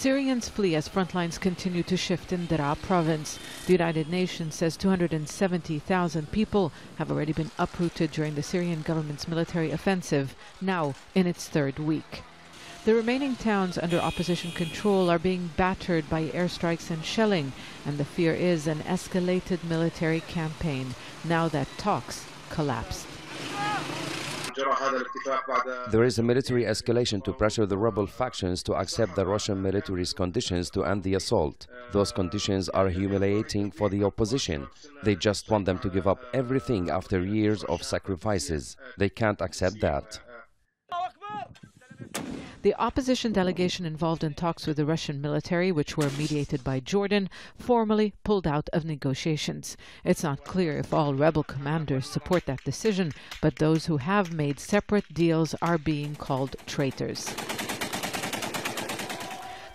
Syrians flee as front lines continue to shift in Deraa province. The United Nations says 270,000 people have already been uprooted during the Syrian government's military offensive, now in its third week. The remaining towns under opposition control are being battered by airstrikes and shelling, and the fear is an escalated military campaign now that talks collapsed. There is a military escalation to pressure the rebel factions to accept the Russian military's conditions to end the assault. Those conditions are humiliating for the opposition. They just want them to give up everything after years of sacrifices. They can't accept that. The opposition delegation involved in talks with the Russian military, which were mediated by Jordan, formally pulled out of negotiations. It's not clear if all rebel commanders support that decision, but those who have made separate deals are being called traitors.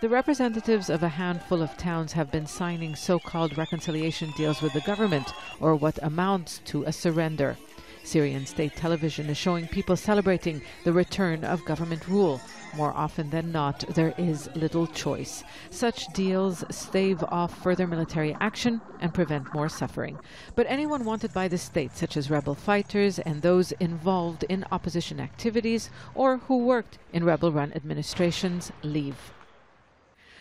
The representatives of a handful of towns have been signing so-called reconciliation deals with the government, or what amounts to a surrender. Syrian state television is showing people celebrating the return of government rule. More often than not, there is little choice. Such deals stave off further military action and prevent more suffering. But anyone wanted by the state, such as rebel fighters and those involved in opposition activities or who worked in rebel-run administrations, leave.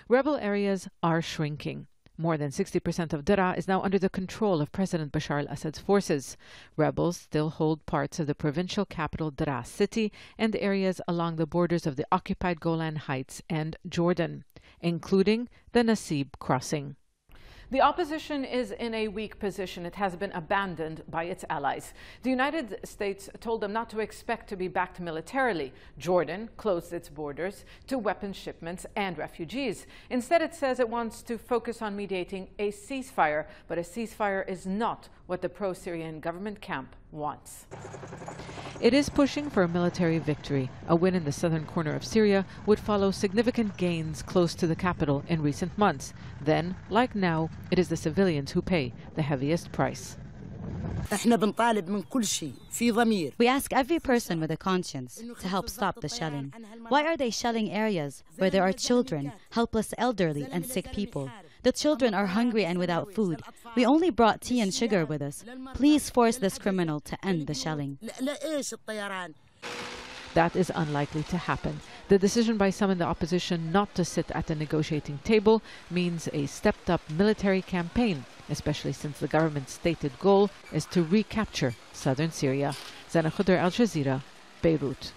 Rebel areas are shrinking. More than 60% of Deraa is now under the control of President Bashar al-Assad's forces. Rebels still hold parts of the provincial capital Deraa City and areas along the borders of the occupied Golan Heights and Jordan, including the Nasib crossing. The opposition is in a weak position. It has been abandoned by its allies. The United States told them not to expect to be backed militarily. Jordan closed its borders to weapons shipments and refugees. Instead, it says it wants to focus on mediating a ceasefire, but a ceasefire is not what the pro-Syrian government camp wants. It is pushing for a military victory. A win in the southern corner of Syria would follow significant gains close to the capital in recent months. Then, like now, it is the civilians who pay the heaviest price. We ask every person with a conscience to help stop the shelling. Why are they shelling areas where there are children, helpless elderly, and sick people? The children are hungry and without food. We only brought tea and sugar with us. Please force this criminal to end the shelling. That is unlikely to happen. The decision by some in the opposition not to sit at the negotiating table means a stepped-up military campaign, especially since the government's stated goal is to recapture southern Syria. Zeina, Khodr, Al Jazeera, Beirut.